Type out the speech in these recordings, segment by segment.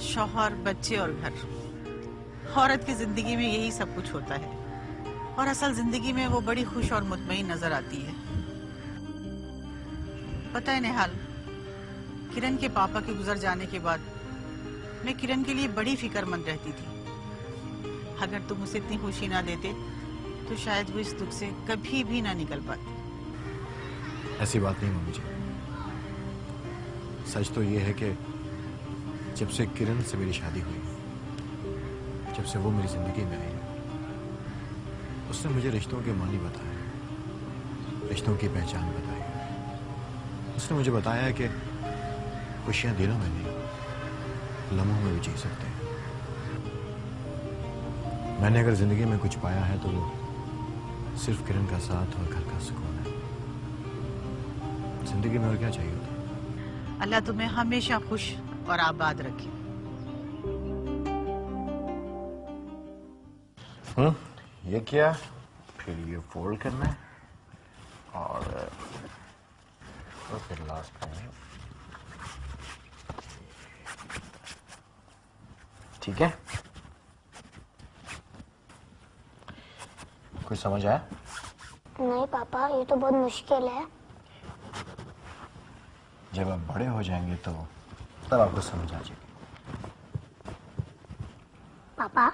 शौहर, बच्चे और घर। औरत की जिंदगी में यही सब कुछ होता है और असल जिंदगी में वो बड़ी खुश और मुतमईन नजर आती है। पता है निहाल, किरण के पापा के गुजर जाने के बाद मैं किरण के लिए बड़ी फिक्रमंद रहती थी। अगर तुम उसे इतनी खुशी ना देते तो शायद वो इस दुख से कभी भी ना निकल पाती। ऐसी बात नहीं मम्मी जी। सच तो ये है कि जब से किरण से मेरी शादी हुई, जब से वो मेरी जिंदगी में आई, उसने मुझे रिश्तों के मानी बताए, रिश्तों की पहचान बताई। उसने मुझे बताया है कि खुशियां दिनों में नहीं, लम्हों में भी जी सकते हैं। मैंने अगर जिंदगी में कुछ पाया है तो वो सिर्फ किरण का साथ और घर का सुकून है। जिंदगी में और क्या चाहिए होता। अल्लाह तुम्हें हमेशा खुश और आबाद रखे। ये क्या, फिर ये फोल्ड करना है और फिर लास्ट में। ठीक है, कुछ समझ आया? नहीं पापा, ये तो बहुत मुश्किल है। जब आप बड़े हो जाएंगे तो तब आपको समझ आ जाएगी। पापा,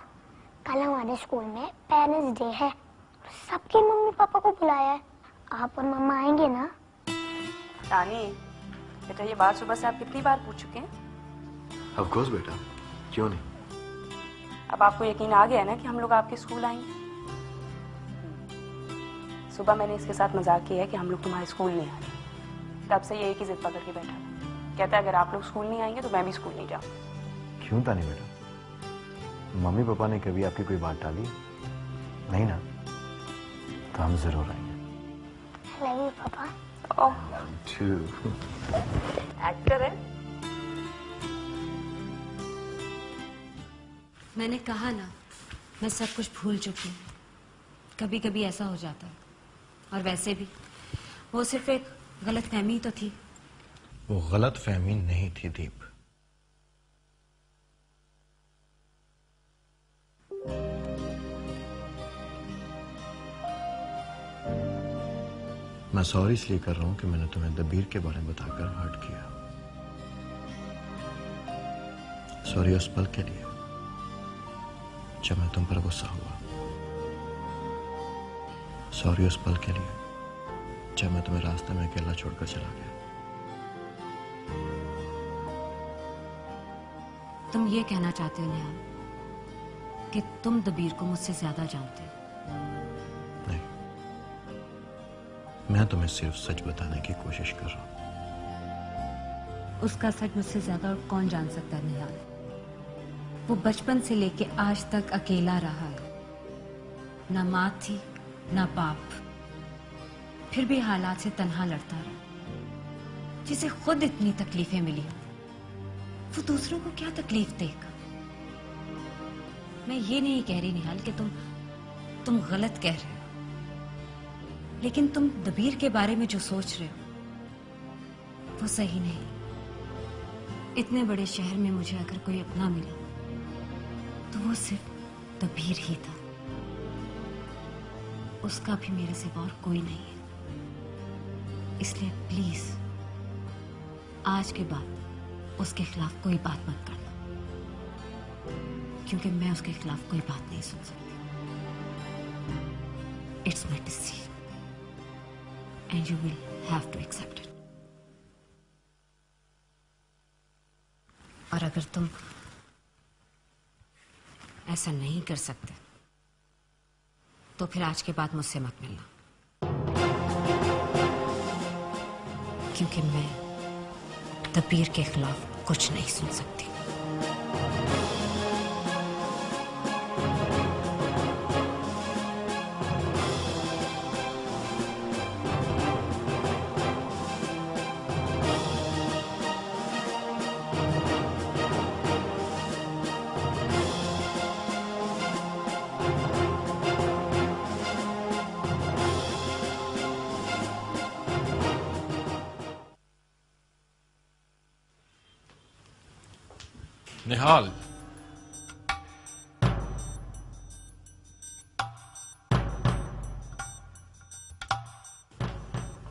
कल हमारे स्कूल में पेरेंट्स डे है, सबके मम्मी पापा को बुलाया है। आप और मम्मा आएंगे ना? तानी, बेटा ये बात सुबह से आप कितनी बार पूछ चुके हैं? ऑफ कोर्स बेटा, क्यों नहीं। अब आपको यकीन आ गया ना कि हम लोग आपके स्कूल आएंगे। सुबह मैंने इसके साथ मजाक किया है कि हम लोग तुम्हारे स्कूल नहीं आ रहे। तब से ये एक ही जिद पकड़ के बैठा है, कहता है अगर आप लोग स्कूल नहीं आएंगे तो मैं भी स्कूल नहीं जाऊंगा। क्यों तानी बेटा, मम्मी पापा ने कभी आपकी कोई बात टाली नहीं ना? तो हम जरूर आएंगे। लव यू पापा। एक्टर है। मैंने कहा ना, मैं सब कुछ भूल चुकी हूँ। कभी कभी ऐसा हो जाता है। और वैसे भी वो सिर्फ एक गलतफहमी तो थी। वो गलतफहमी नहीं थी दीप। मैं सॉरी इसलिए कर रहा हूं कि मैंने तुम्हें दबीर के बारे में बताकर हर्ट किया। सॉरी उस पल के लिए जब मैं तुम पर गुस्सा हुआ। सॉरी उस पल के लिए जब मैं तुम्हें रास्ते में अकेला छोड़कर चला गया। तुम ये कहना चाहते हो नेहा कि तुम दबीर को मुझसे ज्यादा जानते हो? नहीं, मैं तुम्हें सिर्फ सच बताने की कोशिश कर रहा हूं। उसका सच मुझसे ज्यादा और कौन जान सकता है नेहा? वो बचपन से लेके आज तक अकेला रहा है। ना माँ थी ना बाप, फिर भी हालात से तन्हा लड़ता रहा। जिसे खुद इतनी तकलीफें मिली, वो दूसरों को क्या तकलीफ देगा? मैं ये नहीं कह रही निहाल कि तुम गलत कह रहे हो, लेकिन तुम दबीर के बारे में जो सोच रहे हो वो सही नहीं। इतने बड़े शहर में मुझे अगर कोई अपना मिला तो वो सिर्फ दबीर ही था। उसका भी मेरे सिवा और कोई नहीं है। इसलिए प्लीज आज के बाद उसके खिलाफ कोई बात मत करना, क्योंकि मैं उसके खिलाफ कोई बात नहीं सुन सकती। It's my decision and you will have to accept it. और अगर तुम ऐसा नहीं कर सकते तो फिर आज के बाद मुझसे मत मिलना, क्योंकि मैं दबीर के खिलाफ कुछ नहीं सुन सकती। निहाल,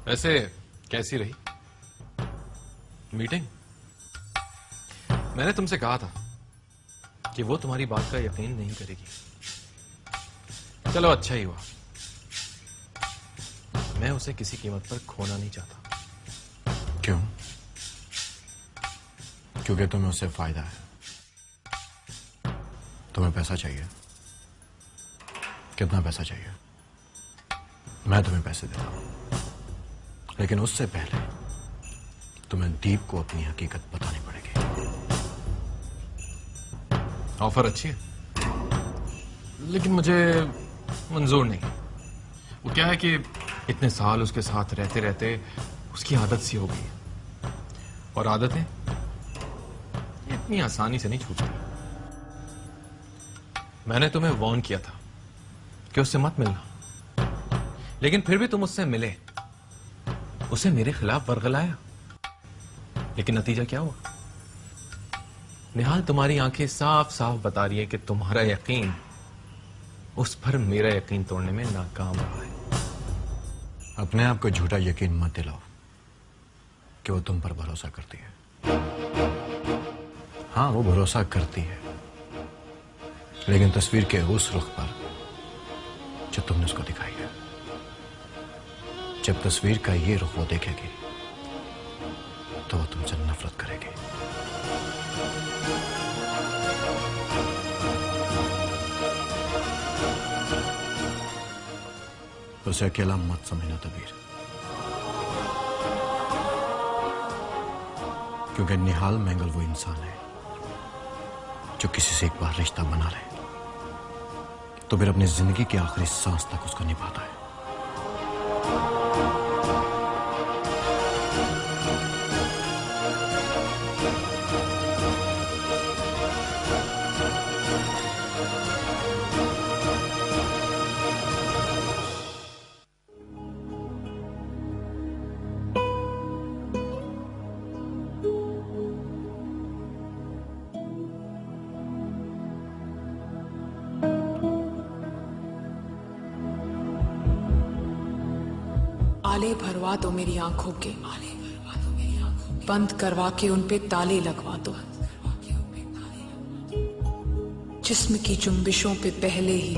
वैसे कैसी रही मीटिंग? मैंने तुमसे कहा था कि वो तुम्हारी बात का यकीन नहीं करेगी। चलो अच्छा ही हुआ। मैं उसे किसी कीमत पर खोना नहीं चाहता। क्यों? क्योंकि तुम्हें उससे फायदा है। तुम्हें पैसा चाहिए। कितना पैसा चाहिए? मैं तुम्हें पैसे देता हूं, लेकिन उससे पहले तुम्हें दीप को अपनी हकीकत बतानी पड़ेगी। ऑफर अच्छी है, लेकिन मुझे मंजूर नहीं। वो क्या है कि इतने साल उसके साथ रहते रहते उसकी आदत सी हो गई, और आदतें इतनी आसानी से नहीं छूटती। मैंने तुम्हें वार्न किया था कि उससे मत मिलना, लेकिन फिर भी तुम उससे मिले, उसे मेरे खिलाफ वर्गलाया। लेकिन नतीजा क्या हुआ? निहाल, तुम्हारी आंखें साफ साफ बता रही है कि तुम्हारा यकीन उस पर मेरा यकीन तोड़ने में नाकाम रहा है। अपने आप को झूठा यकीन मत दिलाओ कि वो तुम पर भरोसा करती है। हाँ, वो भरोसा करती है, लेकिन तस्वीर के उस रुख पर जो तुमने उसको दिखाई है। जब तस्वीर का ये रुख वो देखेगी तो वो तुमसे नफरत करेगी। उसे अकेला मत समझना तबीर, क्योंकि निहाल मैंगल वो इंसान है जो किसी से एक बार रिश्ता बना ले तो फिर अपनी जिंदगी की आखिरी सांस तक उसको निभाता है। ताले भरवा दो मेरी आंखों के, बंद करवा के उन पे ताले लगवा दो। जिस्म की जुम्बिशों पे पहले ही